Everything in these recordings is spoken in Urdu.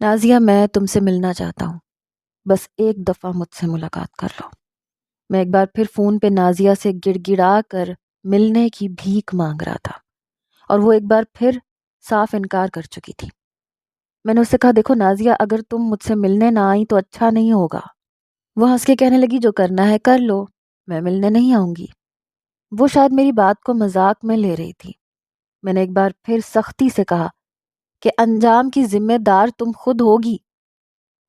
نازیہ، میں تم سے ملنا چاہتا ہوں. بس ایک دفعہ مجھ سے ملاقات کر لو. میں ایک بار پھر فون پہ نازیہ سے گڑ گڑا کر ملنے کی بھیک مانگ رہا تھا، اور وہ ایک بار پھر صاف انکار کر چکی تھی. میں نے اس سے کہا، دیکھو نازیہ، اگر تم مجھ سے ملنے نہ آئی تو اچھا نہیں ہوگا. وہ ہنس کے کہنے لگی، جو کرنا ہے کر لو، میں ملنے نہیں آؤں گی. وہ شاید میری بات کو مذاق میں لے رہی تھی. میں نے ایک بار پھر سختی سے کہا کہ انجام کی ذمہ دار تم خود ہوگی.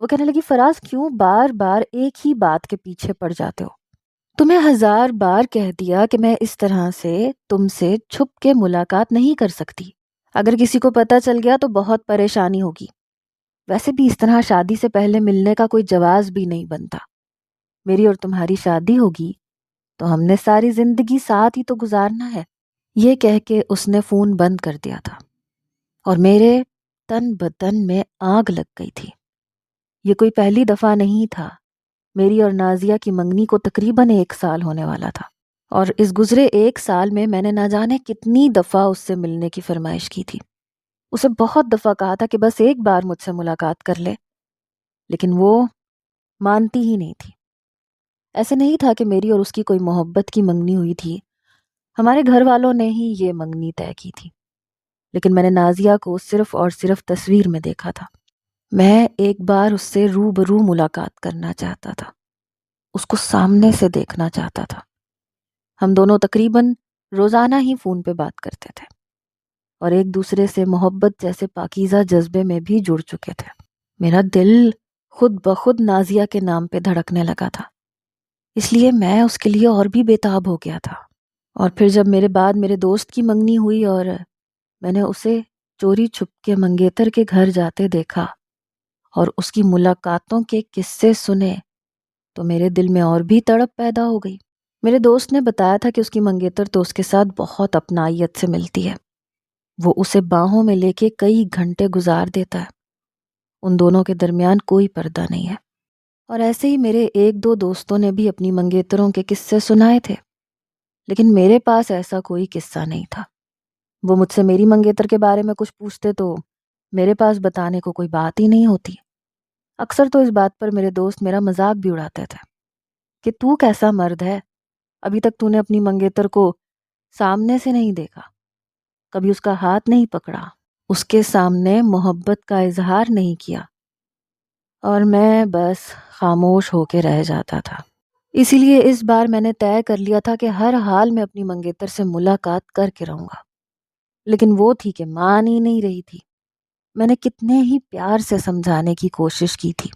وہ کہنے لگی، فراز کیوں بار بار ایک ہی بات کے پیچھے پڑ جاتے ہو؟ تمہیں 1000 بار کہہ دیا کہ میں اس طرح سے تم سے چھپ کے ملاقات نہیں کر سکتی. اگر کسی کو پتہ چل گیا تو بہت پریشانی ہوگی. ویسے بھی اس طرح شادی سے پہلے ملنے کا کوئی جواز بھی نہیں بنتا. میری اور تمہاری شادی ہوگی تو ہم نے ساری زندگی ساتھ ہی تو گزارنا ہے. یہ کہہ کے اس نے فون بند کر دیا تھا، اور میرے تن بدن میں آگ لگ گئی تھی. یہ کوئی پہلی دفعہ نہیں تھا. میری اور نازیہ کی منگنی کو تقریباً 1 سال ہونے والا تھا، اور اس گزرے 1 سال میں نے نہ جانے کتنی دفعہ اس سے ملنے کی فرمائش کی تھی. اسے بہت دفعہ کہا تھا کہ بس ایک بار مجھ سے ملاقات کر لے، لیکن وہ مانتی ہی نہیں تھی. ایسے نہیں تھا کہ میری اور اس کی کوئی محبت کی منگنی ہوئی تھی. ہمارے گھر والوں نے ہی یہ منگنی طے کی تھی. لیکن میں نے نازیہ کو صرف اور صرف تصویر میں دیکھا تھا. میں ایک بار اس سے روبرو ملاقات کرنا چاہتا تھا، اس کو سامنے سے دیکھنا چاہتا تھا. ہم دونوں تقریباً روزانہ ہی فون پہ بات کرتے تھے، اور ایک دوسرے سے محبت جیسے پاکیزہ جذبے میں بھی جڑ چکے تھے. میرا دل خود بخود نازیہ کے نام پہ دھڑکنے لگا تھا، اس لیے میں اس کے لیے اور بھی بےتاب ہو گیا تھا. اور پھر جب میرے بعد میرے دوست کی منگنی ہوئی اور میں نے اسے چوری چھپ کے منگیتر کے گھر جاتے دیکھا اور اس کی ملاقاتوں کے قصے سنے تو میرے دل میں اور بھی تڑپ پیدا ہو گئی. میرے دوست نے بتایا تھا کہ اس کی منگیتر تو اس کے ساتھ بہت اپنائیت سے ملتی ہے. وہ اسے باہوں میں لے کے کئی گھنٹے گزار دیتا ہے. ان دونوں کے درمیان کوئی پردہ نہیں ہے. اور ایسے ہی میرے 1-2 دوستوں نے بھی اپنی منگیتروں کے قصے سنائے تھے، لیکن میرے پاس ایسا کوئی قصہ نہیں تھا. وہ مجھ سے میری منگیتر کے بارے میں کچھ پوچھتے تو میرے پاس بتانے کو کوئی بات ہی نہیں ہوتی. اکثر تو اس بات پر میرے دوست میرا مذاق بھی اڑاتے تھے کہ تو کیسا مرد ہے، ابھی تک تو نے اپنی منگیتر کو سامنے سے نہیں دیکھا، کبھی اس کا ہاتھ نہیں پکڑا، اس کے سامنے محبت کا اظہار نہیں کیا. اور میں بس خاموش ہو کے رہ جاتا تھا. اسی لیے اس بار میں نے طے کر لیا تھا کہ ہر حال میں اپنی منگیتر سے ملاقات کر کے رہوں گا. لیکن وہ تھی کہ مان ہی نہیں رہی تھی. میں نے کتنے ہی پیار سے سمجھانے کی کوشش کی تھی،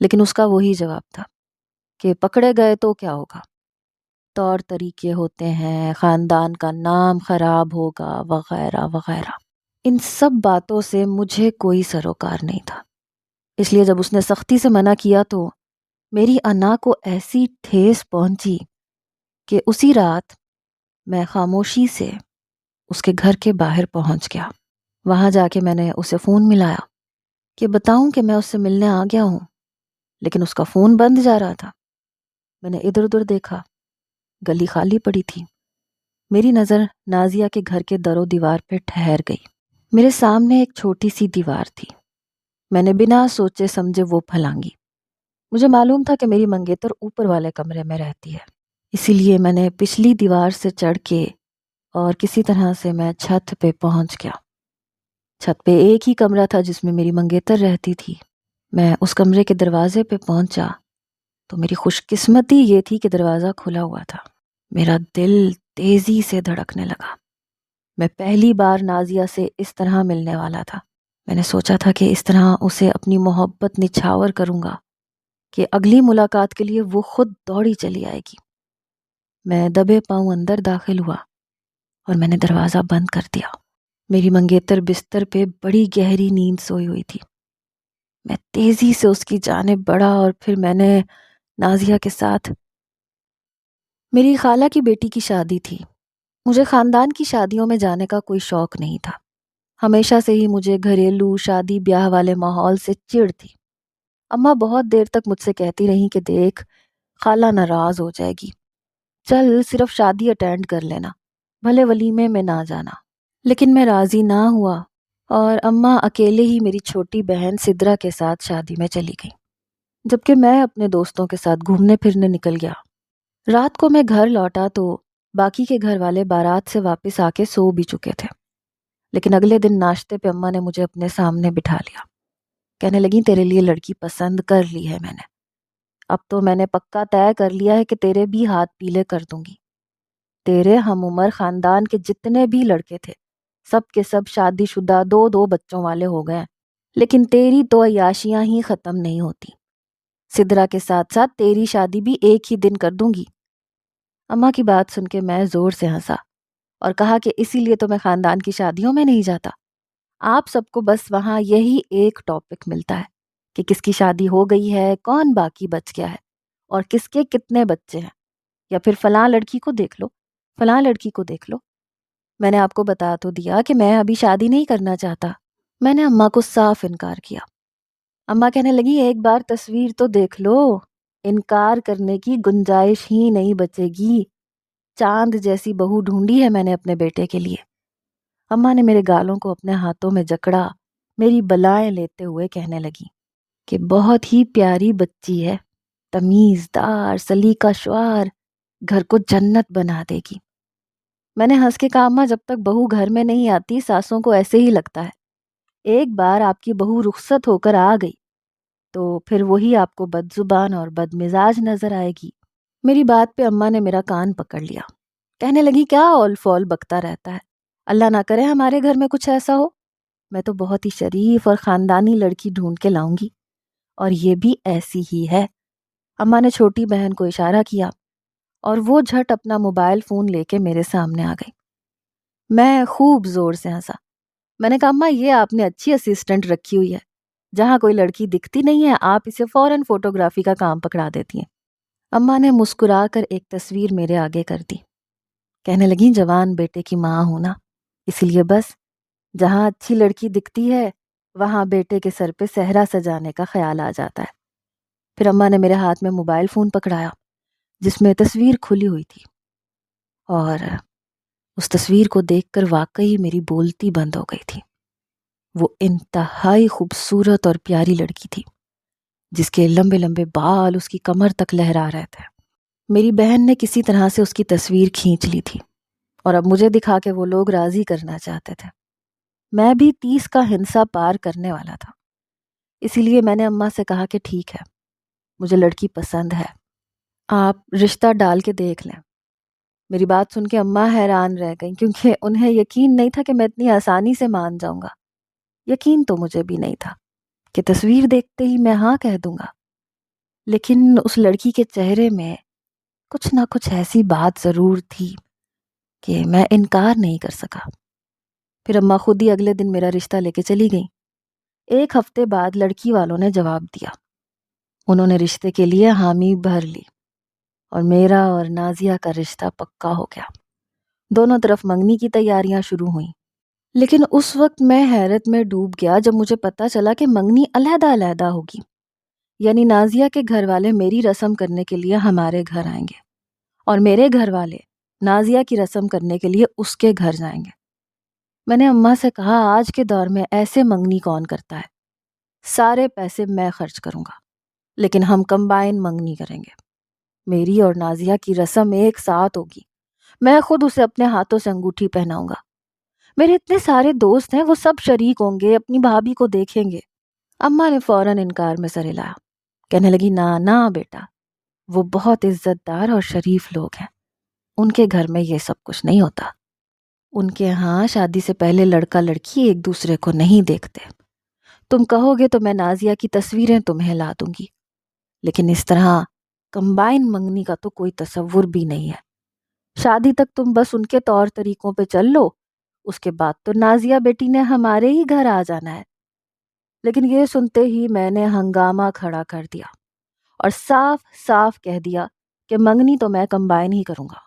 لیکن اس کا وہی جواب تھا کہ پکڑے گئے تو کیا ہوگا، طور طریقے ہوتے ہیں، خاندان کا نام خراب ہوگا، وغیرہ وغیرہ. ان سب باتوں سے مجھے کوئی سروکار نہیں تھا. اس لیے جب اس نے سختی سے منع کیا تو میری انا کو ایسی ٹھیس پہنچی کہ اسی رات میں خاموشی سے اس کے گھر کے باہر پہنچ گیا. وہاں جا کے میں نے اسے فون ملایا کہ بتاؤں کہ میں اس سے ملنے آ گیا ہوں، لیکن اس کا فون بند جا رہا تھا. میں نے ادھر ادھر دیکھا، گلی خالی پڑی تھی. میری نظر نازیہ کے گھر کے در و دیوار پہ ٹھہر گئی. میرے سامنے ایک چھوٹی سی دیوار تھی. میں نے بنا سوچے سمجھے وہ پھلانگی. مجھے معلوم تھا کہ میری منگیتر اوپر والے کمرے میں رہتی ہے، اسی لیے میں نے پچھلی دیوار سے چڑھ کے اور کسی طرح سے میں چھت پہ پہنچ گیا. چھت پہ ایک ہی کمرہ تھا جس میں میری منگیتر رہتی تھی. میں اس کمرے کے دروازے پہ پہنچا تو میری خوش قسمتی یہ تھی کہ دروازہ کھلا ہوا تھا. میرا دل تیزی سے دھڑکنے لگا. میں پہلی بار نازیہ سے اس طرح ملنے والا تھا. میں نے سوچا تھا کہ اس طرح اسے اپنی محبت نچھاور کروں گا کہ اگلی ملاقات کے لیے وہ خود دوڑی چلی آئے گی. میں دبے پاؤں اندر داخل ہوا اور میں نے دروازہ بند کر دیا. میری منگیتر بستر پہ بڑی گہری نیند سوئی ہوئی تھی. میں تیزی سے اس کی جانب بڑھا اور پھر میں نے نازیہ کے ساتھ. میری خالہ کی بیٹی کی شادی تھی. مجھے خاندان کی شادیوں میں جانے کا کوئی شوق نہیں تھا. ہمیشہ سے ہی مجھے گھریلو شادی بیاہ والے ماحول سے چڑ تھی. اماں بہت دیر تک مجھ سے کہتی رہیں کہ دیکھ، خالہ ناراض ہو جائے گی، چل صرف شادی اٹینڈ کر لینا، بھلے ولیمے میں نہ جانا. لیکن میں راضی نہ ہوا اور اماں اکیلے ہی میری چھوٹی بہن سدرا کے ساتھ شادی میں چلی گئی، جبکہ میں اپنے دوستوں کے ساتھ گھومنے پھرنے نکل گیا۔ رات کو میں گھر لوٹا تو باقی کے گھر والے بارات سے واپس آ کے سو بھی چکے تھے، لیکن اگلے دن ناشتے پہ اماں نے مجھے اپنے سامنے بٹھا لیا۔ کہنے لگی تیرے لیے لڑکی پسند کر لی ہے میں نے، اب تو میں نے پکا طے کر لیا ہے کہ تیرے بھی ہاتھ پیلے کر دوں گی۔ تیرے ہم عمر خاندان کے جتنے بھی لڑکے تھے سب کے سب شادی شدہ دو دو بچوں والے ہو گئے، لیکن تیری تو عیاشیاں ہی ختم نہیں ہوتی۔ سدرا کے ساتھ ساتھ تیری شادی بھی ایک ہی دن کر دوں گی۔ اماں کی بات سن کے میں زور سے ہنسا اور کہا کہ اسی لیے تو میں خاندان کی شادیوں میں نہیں جاتا۔ آپ سب کو بس وہاں یہی ایک ٹاپک ملتا ہے کہ کس کی شادی ہو گئی ہے، کون باقی بچ گیا ہے، اور کس کے کتنے بچے ہیں، یا پھر فلاں لڑکی کو دیکھ لو، فلاں لڑکی کو دیکھ لو۔ میں نے آپ کو بتا تو دیا کہ میں ابھی شادی نہیں کرنا چاہتا۔ میں نے اماں کو صاف انکار کیا۔ اماں کہنے لگی ایک بار تصویر تو دیکھ لو، انکار کرنے کی گنجائش ہی نہیں بچے گی۔ چاند جیسی بہو ڈھونڈی ہے میں نے اپنے بیٹے کے لیے۔ اماں نے میرے گالوں کو اپنے ہاتھوں میں جکڑا، میری بلائیں لیتے ہوئے کہنے لگی کہ بہت ہی پیاری بچی ہے، تمیزدار، سلیقہ شعار، گھر کو جنت بنا دے گی۔ میں نے ہنس کے کہا اماں جب تک بہو گھر میں نہیں آتی ساسوں کو ایسے ہی لگتا ہے، ایک بار آپ کی بہو رخصت ہو کر آ گئی تو پھر وہی آپ کو بد زبان اور بد مزاج نظر آئے گی۔ میری بات پہ اماں نے میرا کان پکڑ لیا، کہنے لگی کیا اول فول بکتا رہتا ہے، اللہ نہ کرے ہمارے گھر میں کچھ ایسا ہو، میں تو بہت ہی شریف اور خاندانی لڑکی ڈھونڈ کے لاؤں گی، اور یہ بھی ایسی ہی ہے۔ اماں نے چھوٹی بہن کو اشارہ کیا اور وہ جھٹ اپنا موبائل فون لے کے میرے سامنے آ گئی۔ میں خوب زور سے ہنسا۔ میں نے کہا اماں یہ آپ نے اچھی اسسٹنٹ رکھی ہوئی ہے، جہاں کوئی لڑکی دکھتی نہیں ہے آپ اسے فوراً فوٹوگرافی کا کام پکڑا دیتی ہیں۔ اماں نے مسکرا کر ایک تصویر میرے آگے کر دی، کہنے لگی جوان بیٹے کی ماں ہوں نا، اس لیے بس جہاں اچھی لڑکی دکھتی ہے وہاں بیٹے کے سر پہ صحرا سجانے کا خیال آ جاتا ہے۔ پھر اماں نے میرے ہاتھ میں موبائل فون پکڑایا جس میں تصویر کھلی ہوئی تھی، اور اس تصویر کو دیکھ کر واقعی میری بولتی بند ہو گئی تھی۔ وہ انتہائی خوبصورت اور پیاری لڑکی تھی جس کے لمبے لمبے بال اس کی کمر تک لہرا رہے تھے۔ میری بہن نے کسی طرح سے اس کی تصویر کھینچ لی تھی اور اب مجھے دکھا کے وہ لوگ راضی کرنا چاہتے تھے۔ میں بھی 30 کا ہنسا پار کرنے والا تھا، اسی لیے میں نے اماں سے کہا کہ ٹھیک ہے، مجھے لڑکی پسند ہے، آپ رشتہ ڈال کے دیکھ لیں۔ میری بات سن کے اماں حیران رہ گئیں کیونکہ انہیں یقین نہیں تھا کہ میں اتنی آسانی سے مان جاؤں گا۔ یقین تو مجھے بھی نہیں تھا کہ تصویر دیکھتے ہی میں ہاں کہہ دوں گا، لیکن اس لڑکی کے چہرے میں کچھ نہ کچھ ایسی بات ضرور تھی کہ میں انکار نہیں کر سکا۔ پھر اماں خود ہی اگلے دن میرا رشتہ لے کے چلی گئیں۔ ایک ہفتے بعد لڑکی والوں نے جواب دیا، انہوں نے رشتے کے لیے حامی بھر لی اور میرا اور نازیہ کا رشتہ پکا ہو گیا۔ دونوں طرف منگنی کی تیاریاں شروع ہوئیں، لیکن اس وقت میں حیرت میں ڈوب گیا جب مجھے پتا چلا کہ منگنی علیحدہ علیحدہ ہوگی، یعنی نازیہ کے گھر والے میری رسم کرنے کے لیے ہمارے گھر آئیں گے اور میرے گھر والے نازیہ کی رسم کرنے کے لیے اس کے گھر جائیں گے۔ میں نے اماں سے کہا آج کے دور میں ایسے منگنی کون کرتا ہے، سارے پیسے میں خرچ کروں گا، لیکن ہم کمبائن منگنی کریں گے، میری اور نازیہ کی رسم ایک ساتھ ہوگی، میں خود اسے اپنے ہاتھوں سے انگوٹھی پہناؤں گا، میرے اتنے سارے دوست ہیں وہ سب شریک ہوں گے، اپنی بھابھی کو دیکھیں گے۔ اماں نے فوراً انکار میں سر ہلایا، کہنے لگی نا بیٹا، وہ بہت عزت دار اور شریف لوگ ہیں، ان کے گھر میں یہ سب کچھ نہیں ہوتا، ان کے ہاں شادی سے پہلے لڑکا لڑکی ایک دوسرے کو نہیں دیکھتے، تم کہو گے تو میں نازیہ کی تصویریں تمہیں لا دوں گی، لیکن اس طرح کمبائن منگنی کا تو کوئی تصور بھی نہیں ہے، شادی تک تم بس ان کے طور طریقوں پہ چل لو، اس کے بعد تو نازیہ بیٹی نے ہمارے ہی گھر آ جانا ہے۔ لیکن یہ سنتے ہی میں نے ہنگامہ کھڑا کر دیا اور صاف صاف کہہ دیا کہ منگنی تو میں کمبائن ہی کروں گا۔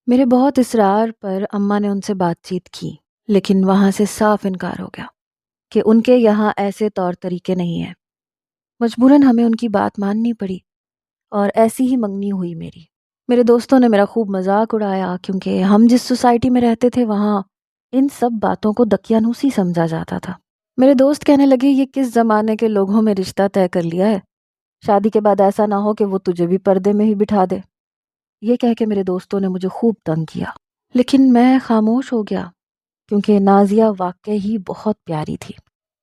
میرے بہت اصرار پر اماں نے ان سے بات چیت کی، لیکن وہاں سے صاف انکار ہو گیا کہ ان کے یہاں ایسے طور طریقے نہیں ہیں۔ مجبوراً ہمیں ان کی بات ماننی پڑی اور ایسی ہی منگنی ہوئی میری۔ میرے دوستوں نے میرا خوب مذاق اڑایا کیونکہ ہم جس سوسائٹی میں رہتے تھے وہاں ان سب باتوں کو دقیانوسی سمجھا جاتا تھا۔ میرے دوست کہنے لگے یہ کس زمانے کے لوگوں میں رشتہ طے کر لیا ہے، شادی کے بعد ایسا نہ ہو کہ وہ تجھے بھی پردے میں ہی بٹھا دے۔ یہ کہہ کے میرے دوستوں نے مجھے خوب تنگ کیا، لیکن میں خاموش ہو گیا کیونکہ نازیہ واقعی ہی بہت پیاری تھی۔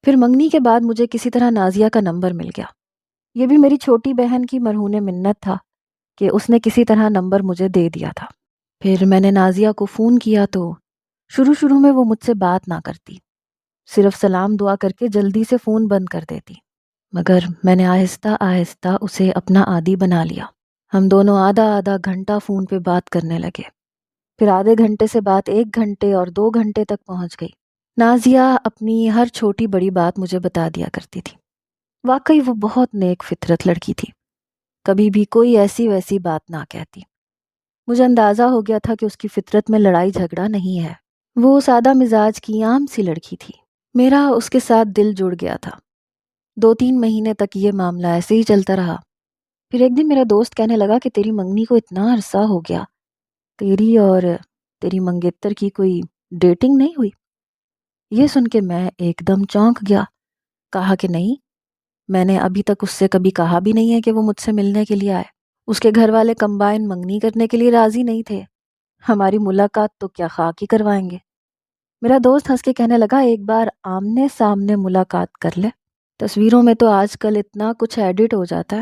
پھر منگنی کے بعد مجھے کسی طرح نازیہ کا نمبر مل گیا۔ یہ بھی میری چھوٹی بہن کی مرہون منت تھا کہ اس نے کسی طرح نمبر مجھے دے دیا تھا۔ پھر میں نے نازیہ کو فون کیا تو شروع میں وہ مجھ سے بات نہ کرتی، صرف سلام دعا کر کے جلدی سے فون بند کر دیتی، مگر میں نے آہستہ آہستہ اسے اپنا عادی بنا لیا۔ ہم دونوں آدھا گھنٹہ فون پہ بات کرنے لگے، پھر آدھے گھنٹے سے بات 1 گھنٹے اور 2 گھنٹے تک پہنچ گئی۔ نازیہ اپنی ہر چھوٹی بڑی بات مجھے بتا دیا کرتی تھی۔ واقعی وہ بہت نیک فطرت لڑکی تھی، کبھی بھی کوئی ایسی ویسی بات نہ کہتی۔ مجھے اندازہ ہو گیا تھا کہ اس کی فطرت میں لڑائی جھگڑا نہیں ہے، وہ سادہ مزاج کی عام سی لڑکی تھی۔ میرا اس کے ساتھ دل جڑ گیا تھا۔ 2-3 مہینے تک یہ معاملہ ایسے ہی چلتا رہا۔ پھر ایک دن میرا دوست کہنے لگا کہ تیری منگنی کو اتنا عرصہ ہو گیا، تیری اور تیری منگیتر کی کوئی ڈیٹنگ نہیں ہوئی؟ یہ سن کے میں ایک دم چونک گیا، کہا کہ نہیں، میں نے ابھی تک اس سے کبھی کہا بھی نہیں ہے کہ وہ مجھ سے ملنے کے لیے آئے۔ اس کے گھر والے کمبائن منگنی کرنے کے لیے راضی نہیں تھے، ہماری ملاقات تو کیا خاک ہی کروائیں گے۔ میرا دوست ہنس کے کہنے لگا ایک بار آمنے سامنے ملاقات کر لے، تصویروں میں تو آج کل اتنا کچھ ایڈٹ ہو جاتا ہے،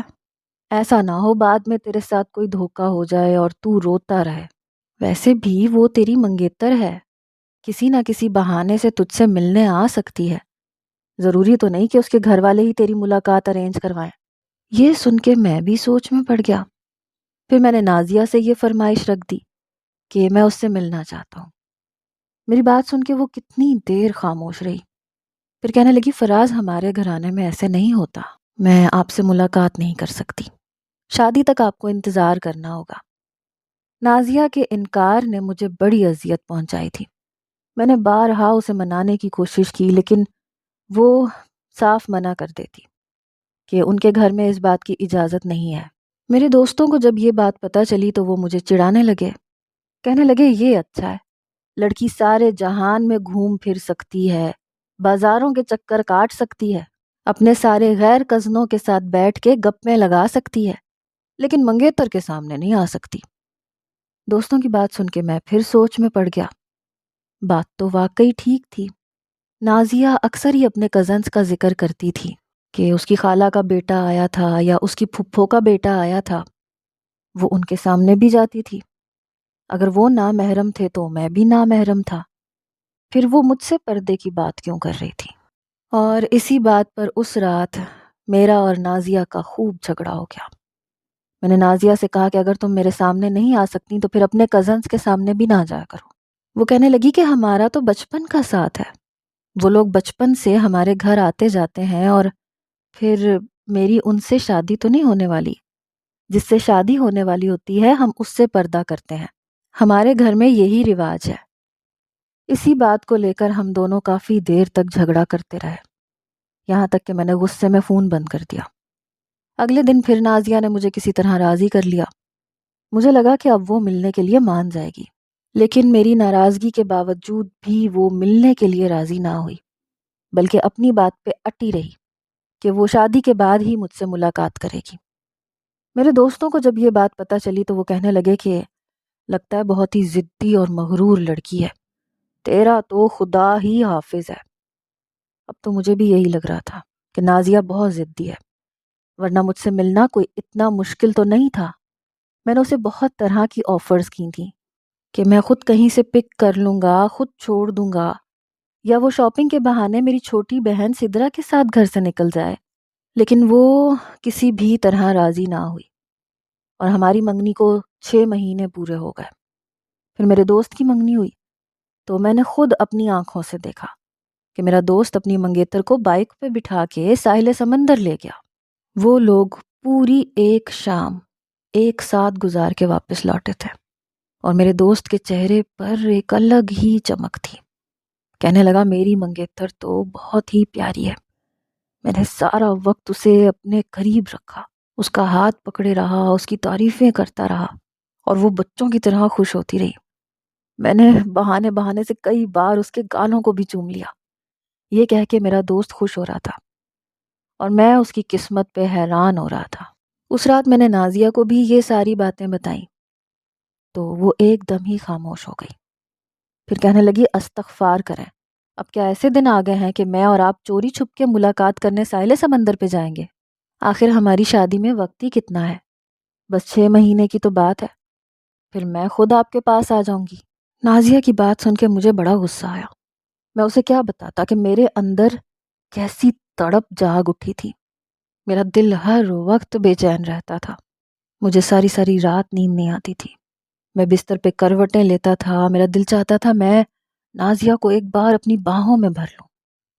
ایسا نہ ہو بعد میں تیرے ساتھ کوئی دھوکا ہو جائے اور تو روتا رہے۔ ویسے بھی وہ تیری منگیتر ہے، کسی نہ کسی بہانے سے تجھ سے ملنے آ سکتی ہے، ضروری تو نہیں کہ اس کے گھر والے ہی تیری ملاقات ارینج کروائیں۔ یہ سن کے میں بھی سوچ میں پڑ گیا۔ پھر میں نے نازیہ سے یہ فرمائش رکھ دی کہ میں اس سے ملنا چاہتا ہوں۔ میری بات سن کے وہ کتنی دیر خاموش رہی، پھر کہنے لگی فراز ہمارے گھرانے میں ایسے نہیں ہوتا، میں آپ سے ملاقات نہیں کر سکتی، شادی تک آپ کو انتظار کرنا ہوگا۔ نازیہ کے انکار نے مجھے بڑی اذیت پہنچائی تھی۔ میں نے بارہا اسے منانے کی کوشش کی، لیکن وہ صاف منع کر دیتی کہ ان کے گھر میں اس بات کی اجازت نہیں ہے۔ میرے دوستوں کو جب یہ بات پتہ چلی تو وہ مجھے چڑھانے لگے، کہنے لگے یہ اچھا ہے، لڑکی سارے جہان میں گھوم پھر سکتی ہے، بازاروں کے چکر کاٹ سکتی ہے، اپنے سارے غیر کزنوں کے ساتھ بیٹھ کے گپیں لگا سکتی ہے، لیکن منگیتر کے سامنے نہیں آ سکتی۔ دوستوں کی بات سن کے میں پھر سوچ میں پڑ گیا۔ بات تو واقعی ٹھیک تھی۔ نازیہ اکثر ہی اپنے کزنز کا ذکر کرتی تھی کہ اس کی خالہ کا بیٹا آیا تھا یا اس کی پھپھو کا بیٹا آیا تھا، وہ ان کے سامنے بھی جاتی تھی۔ اگر وہ نامحرم تھے تو میں بھی نامحرم تھا، پھر وہ مجھ سے پردے کی بات کیوں کر رہی تھی؟ اور اسی بات پر اس رات میرا اور نازیہ کا خوب جھگڑا ہو گیا۔ میں نے نازیہ سے کہا کہ اگر تم میرے سامنے نہیں آ سکتی تو پھر اپنے کزنز کے سامنے بھی نہ جایا کرو۔ وہ کہنے لگی کہ ہمارا تو بچپن کا ساتھ ہے، وہ لوگ بچپن سے ہمارے گھر آتے جاتے ہیں، اور پھر میری ان سے شادی تو نہیں ہونے والی، جس سے شادی ہونے والی ہوتی ہے ہم اس سے پردہ کرتے ہیں، ہمارے گھر میں یہی رواج ہے۔ اسی بات کو لے کر ہم دونوں کافی دیر تک جھگڑا کرتے رہے، یہاں تک کہ میں نے غصے میں فون بند کر دیا۔ اگلے دن پھر نازیہ نے مجھے کسی طرح راضی کر لیا۔ مجھے لگا کہ اب وہ ملنے کے لیے مان جائے گی، لیکن میری ناراضگی کے باوجود بھی وہ ملنے کے لیے راضی نہ ہوئی، بلکہ اپنی بات پہ اٹی رہی کہ وہ شادی کے بعد ہی مجھ سے ملاقات کرے گی۔ میرے دوستوں کو جب یہ بات پتہ چلی تو وہ کہنے لگے کہ لگتا ہے بہت ہی ضدی اور مغرور لڑکی ہے، تیرا تو خدا ہی حافظ ہے۔ اب تو مجھے بھی یہی لگ رہا تھا کہ نازیہ بہت ضدی ہے، ورنہ مجھ سے ملنا کوئی اتنا مشکل تو نہیں تھا۔ میں نے اسے بہت طرح کی آفرز کی تھیں کہ میں خود کہیں سے پک کر لوں گا، خود چھوڑ دوں گا، یا وہ شاپنگ کے بہانے میری چھوٹی بہن سدرا کے ساتھ گھر سے نکل جائے، لیکن وہ کسی بھی طرح راضی نہ ہوئی، اور ہماری منگنی کو 6 مہینے پورے ہو گئے۔ پھر میرے دوست کی منگنی ہوئی تو میں نے خود اپنی آنکھوں سے دیکھا کہ میرا دوست اپنی منگیتر کو بائک پہ بٹھا کے ساحل سمندر لے گیا۔ وہ لوگ پوری ایک شام ایک ساتھ گزار کے واپس لوٹے تھے، اور میرے دوست کے چہرے پر ایک الگ ہی چمک تھی۔ کہنے لگا میری منگیتر تو بہت ہی پیاری ہے، میں نے سارا وقت اسے اپنے قریب رکھا، اس کا ہاتھ پکڑے رہا، اس کی تعریفیں کرتا رہا، اور وہ بچوں کی طرح خوش ہوتی رہی۔ میں نے بہانے بہانے سے کئی بار اس کے گالوں کو بھی چوم لیا، یہ کہہ کے میرا دوست خوش ہو رہا تھا اور میں اس کی قسمت پہ حیران ہو رہا تھا۔ اس رات میں نے نازیہ کو بھی یہ ساری باتیں بتائیں تو وہ ایک دم ہی خاموش ہو گئی۔ پھر کہنے لگی استغفار کریں، اب کیا ایسے دن آ گئے ہیں کہ میں اور آپ چوری چھپ کے ملاقات کرنے ساحل سمندر پہ جائیں گے؟ آخر ہماری شادی میں وقت ہی کتنا ہے، بس 6 مہینے کی تو بات ہے، پھر میں خود آپ کے پاس آ جاؤں گی۔ نازیہ کی بات سن کے مجھے بڑا غصہ آیا۔ میں اسے کیا بتاتا کہ میرے اندر کیسی تڑپ جاگ اٹھی تھی۔ میرا دل ہر وقت بے چین رہتا تھا، مجھے ساری ساری رات نیند نہیں آتی تھی۔ میں بستر پہ کروٹیں لیتا تھا، میرا دل چاہتا تھا میں نازیہ کو ایک بار اپنی باہوں میں بھر لوں،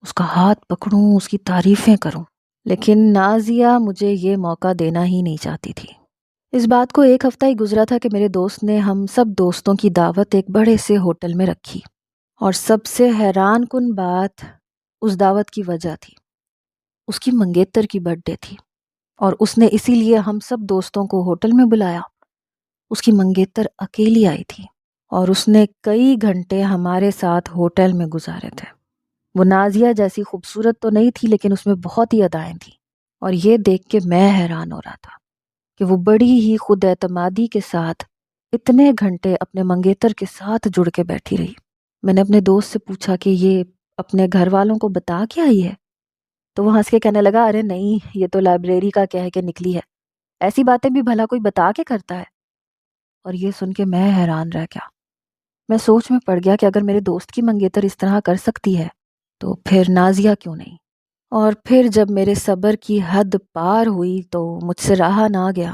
اس کا ہاتھ پکڑوں، اس کی تعریفیں کروں، لیکن نازیہ مجھے یہ موقع دینا ہی نہیں چاہتی تھی۔ اس بات کو 1 ہفتہ ہی گزرا تھا کہ میرے دوست نے ہم سب دوستوں کی دعوت ایک بڑے سے ہوٹل میں رکھی، اور سب سے حیران کن بات اس دعوت کی وجہ تھی۔ اس کی منگیتر کی برتھ ڈے تھی اور اس نے اسی لیے ہم سب دوستوں کو ہوٹل میں بلایا۔ اس کی منگیتر اکیلی آئی تھی اور اس نے کئی گھنٹے ہمارے ساتھ ہوٹل میں گزارے تھے۔ وہ نازیہ جیسی خوبصورت تو نہیں تھی، لیکن اس میں بہت ہی ادائیں تھیں، اور یہ دیکھ کے میں حیران ہو رہا تھا کہ وہ بڑی ہی خود اعتمادی کے ساتھ اتنے گھنٹے اپنے منگیتر کے ساتھ جڑ کے بیٹھی رہی۔ میں نے اپنے دوست سے پوچھا کہ یہ اپنے گھر والوں کو بتا کے آئی ہے؟ تو وہ ہنس کے کہنے لگا، ارے نہیں، یہ تو لائبریری کا کہہ کے نکلی ہے، ایسی باتیں بھی بھلا کوئی بتا کے کرتا ہے؟ اور یہ سن کے میں حیران رہ گیا۔ میں سوچ میں پڑ گیا کہ اگر میرے دوست کی منگیتر اس طرح کر سکتی ہے تو پھر نازیہ کیوں نہیں؟ اور پھر جب میرے صبر کی حد پار ہوئی تو مجھ سے رہا نہ گیا۔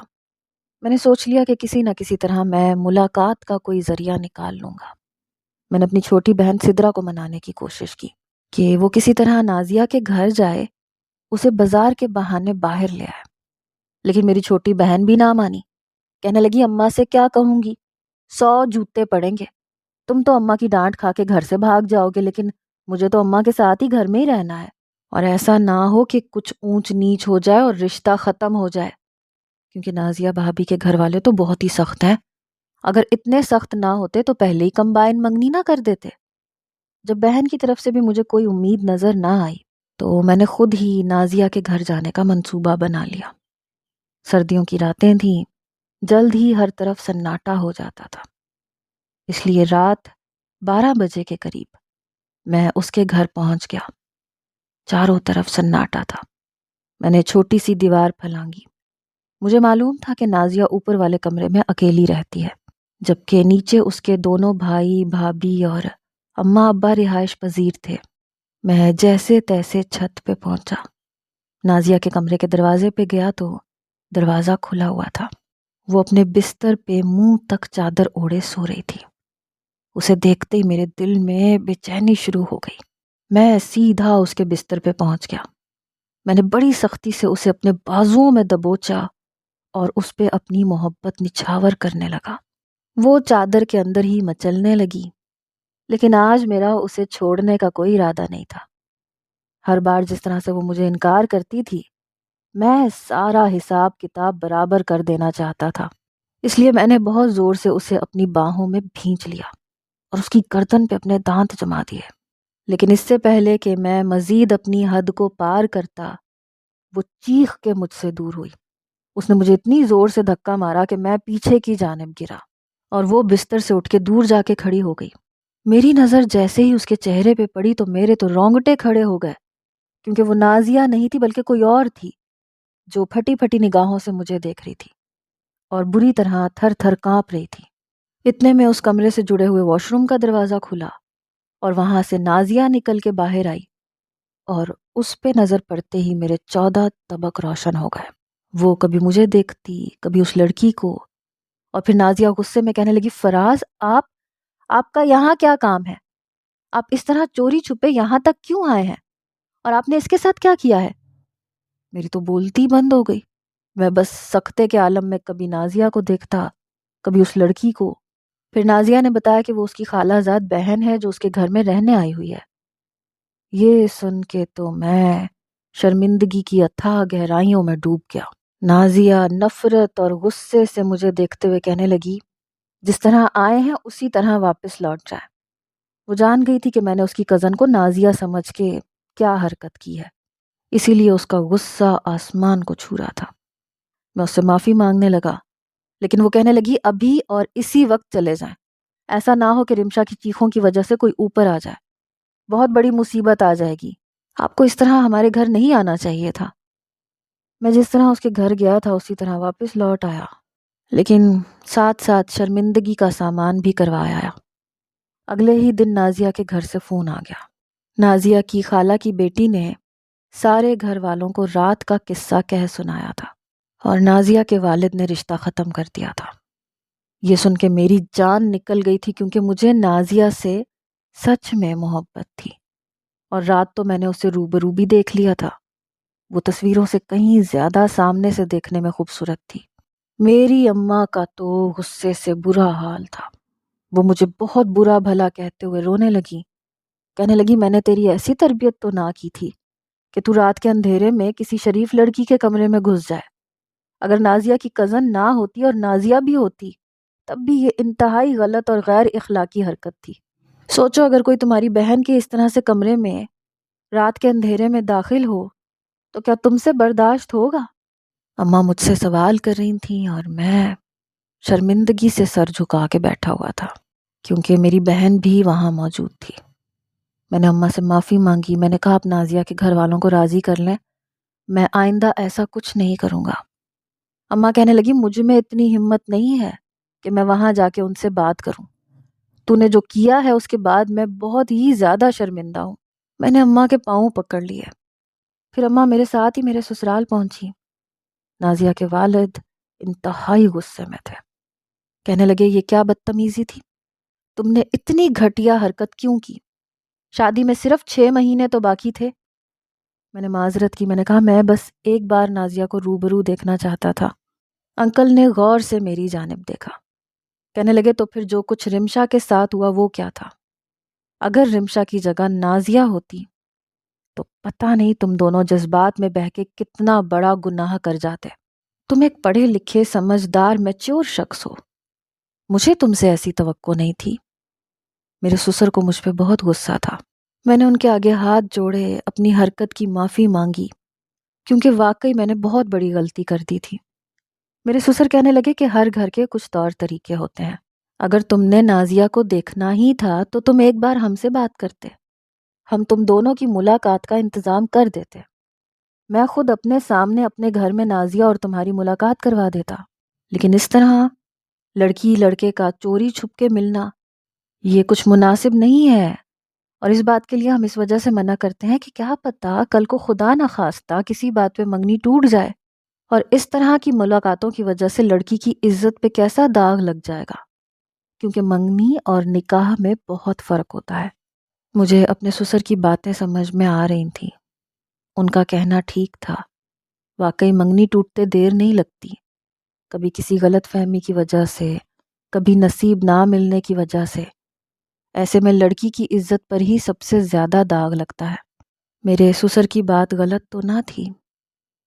میں نے سوچ لیا کہ کسی نہ کسی طرح میں ملاقات کا کوئی ذریعہ نکال لوں گا۔ میں نے اپنی چھوٹی بہن سدرا کو منانے کی کوشش کی کہ وہ کسی طرح نازیہ کے گھر جائے، اسے بازار کے بہانے باہر لے آئے، لیکن میری چھوٹی بہن بھی نہ مانی۔ کہنے لگی، اماں سے کیا کہوں گی، 100 جوتے پڑیں گے، تم تو اماں کی ڈانٹ کھا کے گھر سے بھاگ جاؤ گے، لیکن مجھے تو اماں کے ساتھ ہی گھر میں ہی رہنا ہے، اور ایسا نہ ہو کہ کچھ اونچ نیچ ہو جائے اور رشتہ ختم ہو جائے، کیونکہ نازیہ بھابی کے گھر والے تو بہت ہی سخت ہیں، اگر اتنے سخت نہ ہوتے تو پہلے ہی کمبائن منگنی نہ کر دیتے۔ جب بہن کی طرف سے بھی مجھے کوئی امید نظر نہ آئی تو میں نے خود ہی نازیہ کے گھر جانے کا منصوبہ بنا لیا۔ سردیوں کی راتیں تھیں، جلد ہی ہر طرف سناٹا ہو جاتا تھا، اس لیے رات 12 بجے کے قریب میں اس کے گھر پہنچ گیا۔ چاروں طرف سناٹا تھا۔ میں نے چھوٹی سی دیوار پھلانگی۔ مجھے معلوم تھا کہ نازیہ اوپر والے کمرے میں اکیلی رہتی ہے، جبکہ نیچے اس کے دونوں بھائی بھابھی اور اماں ابا رہائش پذیر تھے۔ میں جیسے تیسے چھت پہ پہنچا، نازیہ کے کمرے کے دروازے پہ گیا تو دروازہ کھلا ہوا تھا۔ وہ اپنے بستر پہ منہ تک چادر اوڑھے سو رہی تھی۔ اسے دیکھتے ہی میرے دل میں بے چینی شروع ہو گئی۔ میں سیدھا اس کے بستر پہ پہنچ گیا۔ میں نے بڑی سختی سے اسے اپنے بازوؤں میں دبوچا اور اس پہ اپنی محبت نچھاور کرنے لگا۔ وہ چادر کے اندر ہی مچلنے لگی، لیکن آج میرا اسے چھوڑنے کا کوئی ارادہ نہیں تھا۔ ہر بار جس طرح سے وہ مجھے انکار کرتی تھی، میں سارا حساب کتاب برابر کر دینا چاہتا تھا، اس لیے میں نے بہت زور سے اسے اپنی باہوں میں بھینچ لیا اور اس کی گردن پہ اپنے دانت جما دیے۔ لیکن اس سے پہلے کہ میں مزید اپنی حد کو پار کرتا، وہ چیخ کے مجھ سے دور ہوئی۔ اس نے مجھے اتنی زور سے دھکا مارا کہ میں پیچھے کی جانب گرا اور وہ بستر سے اٹھ کے دور جا کے کھڑی ہو گئی۔ میری نظر جیسے ہی اس کے چہرے پہ پڑی تو میرے تو رونگٹے کھڑے ہو گئے، کیونکہ وہ نازیہ نہیں تھی بلکہ کوئی اور تھی، جو پھٹی پھٹی نگاہوں سے مجھے دیکھ رہی تھی اور بری طرح تھر تھر کانپ رہی تھی۔ اتنے میں اس کمرے سے جڑے ہوئے واش روم کا دروازہ کھلا اور وہاں سے نازیہ نکل کے باہر آئی، اور اس پہ نظر پڑتے ہی میرے 14 طبق روشن ہو گئے۔ وہ کبھی مجھے دیکھتی، کبھی اس لڑکی کو، اور پھر نازیہ غصے میں کہنے لگی، فراز، آپ کا یہاں کیا کام ہے؟ آپ اس طرح چوری چھپے یہاں تک کیوں آئے ہیں؟ اور آپ نے اس کے ساتھ کیا کیا ہے؟ میری تو بولتی بند ہو گئی۔ میں بس سکتے کے عالم میں کبھی نازیہ کو دیکھتا، کبھی اس لڑکی کو۔ پھر نازیہ نے بتایا کہ وہ اس کی خالہ زاد بہن ہے جو اس کے گھر میں رہنے آئی ہوئی ہے۔ یہ سن کے تو میں شرمندگی کی اتھاہ گہرائیوں میں ڈوب گیا۔ نازیہ نفرت اور غصے سے مجھے دیکھتے ہوئے کہنے لگی، جس طرح آئے ہیں اسی طرح واپس لوٹ جائیں۔ وہ جان گئی تھی کہ میں نے اس کی کزن کو نازیہ سمجھ کے کیا حرکت کی ہے، اسی لیے اس کا غصہ آسمان کو چھو رہا تھا۔ میں اس سے معافی مانگنے لگا، لیکن وہ کہنے لگی ابھی اور اسی وقت چلے جائیں، ایسا نہ ہو کہ رمشا کی چیخوں کی وجہ سے کوئی اوپر آ جائے، بہت بڑی مصیبت آ جائے گی، آپ کو اس طرح ہمارے گھر نہیں آنا چاہیے تھا۔ میں جس طرح اس کے گھر گیا تھا اسی طرح واپس لوٹ آیا، لیکن ساتھ ساتھ شرمندگی کا سامان بھی کروایا آیا۔ اگلے ہی دن نازیہ کے گھر سے فون آ گیا۔ نازیہ کی خالہ کی بیٹی نے سارے گھر والوں کو رات کا قصہ کہہ سنایا تھا، اور نازیہ کے والد نے رشتہ ختم کر دیا تھا۔ یہ سن کے میری جان نکل گئی تھی، کیونکہ مجھے نازیہ سے سچ میں محبت تھی، اور رات تو میں نے اسے روبرو بھی دیکھ لیا تھا۔ وہ تصویروں سے کہیں زیادہ سامنے سے دیکھنے میں خوبصورت تھی۔ میری اماں کا تو غصے سے برا حال تھا، وہ مجھے بہت برا بھلا کہتے ہوئے رونے لگی، کہنے لگی میں نے تیری ایسی تربیت تو نہ کی تھی کہ تو رات کے اندھیرے میں کسی شریف لڑکی کے کمرے میں گھس جائے۔ اگر نازیہ کی کزن نہ ہوتی اور نازیہ بھی ہوتی تب بھی یہ انتہائی غلط اور غیر اخلاقی حرکت تھی۔ سوچو اگر کوئی تمہاری بہن کے اس طرح سے کمرے میں رات کے اندھیرے میں داخل ہو تو کیا تم سے برداشت ہوگا؟ اماں مجھ سے سوال کر رہی تھیں اور میں شرمندگی سے سر جھکا کے بیٹھا ہوا تھا، کیونکہ میری بہن بھی وہاں موجود تھی۔ میں نے اماں سے معافی مانگی، میں نے کہا آپ نازیہ کے گھر والوں کو راضی کر لیں، میں آئندہ ایسا کچھ نہیں کروں گا۔ اماں کہنے لگی مجھ میں اتنی ہمت نہیں ہے کہ میں وہاں جا کے ان سے بات کروں، تو نے جو کیا ہے اس کے بعد میں بہت ہی زیادہ شرمندہ ہوں۔ میں نے اماں کے پاؤں پکڑ لیے، پھر اماں میرے ساتھ ہی میرے سسرال پہنچی۔ نازیہ کے والد انتہائی غصے میں تھے، کہنے لگے یہ کیا بدتمیزی تھی، تم نے اتنی گھٹیا حرکت کیوں کی، شادی میں صرف 6 مہینے تو باقی تھے۔ میں نے معذرت کی، میں نے کہا میں بس ایک بار نازیہ کو روبرو دیکھنا چاہتا تھا۔ انکل نے غور سے میری جانب دیکھا، کہنے لگے تو پھر جو کچھ رمشا کے ساتھ ہوا وہ کیا تھا؟ اگر رمشا کی جگہ نازیہ ہوتی تو پتہ نہیں تم دونوں جذبات میں بہہ کے کتنا بڑا گناہ کر جاتے۔ تم ایک پڑھے لکھے سمجھدار میچور شخص ہو، مجھے تم سے ایسی توقع نہیں تھی۔ میرے سسر کو مجھ پہ بہت غصہ تھا، میں نے ان کے آگے ہاتھ جوڑے، اپنی حرکت کی معافی مانگی، کیونکہ واقعی میں نے بہت بڑی غلطی کر دی تھی۔ میرے سسر کہنے لگے کہ ہر گھر کے کچھ طور طریقے ہوتے ہیں، اگر تم نے نازیہ کو دیکھنا ہی تھا تو تم ایک بار ہم سے بات کرتے، ہم تم دونوں کی ملاقات کا انتظام کر دیتے، میں خود اپنے سامنے اپنے گھر میں نازیہ اور تمہاری ملاقات کروا دیتا۔ لیکن اس طرح لڑکی لڑکے کا چوری چھپ کے ملنا یہ کچھ مناسب نہیں ہے، اور اس بات کے لیے ہم اس وجہ سے منع کرتے ہیں کہ کیا پتہ کل کو خدا نخواستہ کسی بات پہ منگنی ٹوٹ جائے، اور اس طرح کی ملاقاتوں کی وجہ سے لڑکی کی عزت پہ کیسا داغ لگ جائے گا، کیونکہ منگنی اور نکاح میں بہت فرق ہوتا ہے۔ مجھے اپنے سسر کی باتیں سمجھ میں آ رہی تھیں، ان کا کہنا ٹھیک تھا، واقعی منگنی ٹوٹتے دیر نہیں لگتی، کبھی کسی غلط فہمی کی وجہ سے، کبھی نصیب نہ ملنے کی وجہ سے، ایسے میں لڑکی کی عزت پر ہی سب سے زیادہ داغ لگتا ہے۔ میرے سسر کی بات غلط تو نہ تھی،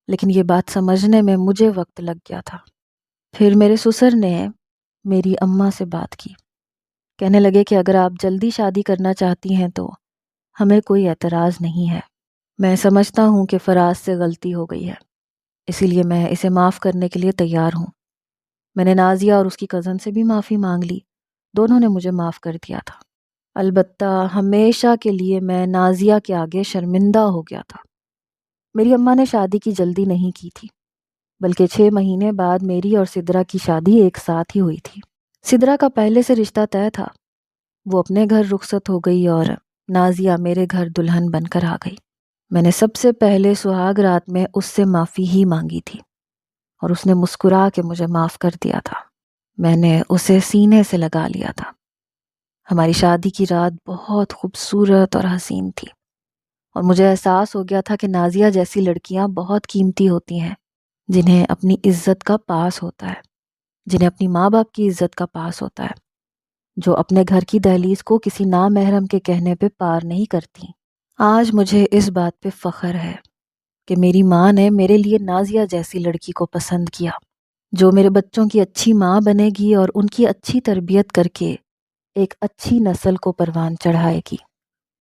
لیکن یہ بات سمجھنے میں مجھے وقت لگ گیا تھا۔ پھر میرے سسر نے میری اماں سے بات کی، کہنے لگے کہ اگر آپ جلدی شادی کرنا چاہتی ہیں تو ہمیں کوئی اعتراض نہیں ہے، میں سمجھتا ہوں کہ فراز سے غلطی ہو گئی ہے، اسی لیے میں اسے معاف کرنے کے لیے تیار ہوں۔ میں نے نازیہ اور اس کی کزن سے بھی معافی مانگ لی، دونوں نے مجھے معاف کر دیا تھا، البتہ ہمیشہ کے لیے میں نازیہ کے آگے شرمندہ ہو گیا تھا۔ میری اماں نے شادی کی جلدی نہیں کی تھی، بلکہ 6 مہینے بعد میری اور سدرا کی شادی ایک ساتھ ہی ہوئی تھی۔ سدرا کا پہلے سے رشتہ طے تھا، وہ اپنے گھر رخصت ہو گئی اور نازیہ میرے گھر دلہن بن کر آ گئی۔ میں نے سب سے پہلے سہاگ رات میں اس سے معافی ہی مانگی تھی، اور اس نے مسکرا کے مجھے معاف کر دیا تھا۔ میں نے اسے سینے سے لگا لیا تھا۔ ہماری شادی کی رات بہت خوبصورت اور حسین تھی، اور مجھے احساس ہو گیا تھا کہ نازیہ جیسی لڑکیاں بہت قیمتی ہوتی ہیں، جنہیں اپنی عزت کا پاس ہوتا ہے، جنہیں اپنی ماں باپ کی عزت کا پاس ہوتا ہے، جو اپنے گھر کی دہلیز کو کسی نامحرم کے کہنے پہ پار نہیں کرتی۔ آج مجھے اس بات پہ فخر ہے کہ میری ماں نے میرے لیے نازیہ جیسی لڑکی کو پسند کیا، جو میرے بچوں کی اچھی ماں بنے گی اور ان کی اچھی تربیت کر کے ایک اچھی نسل کو پروان چڑھائے گی۔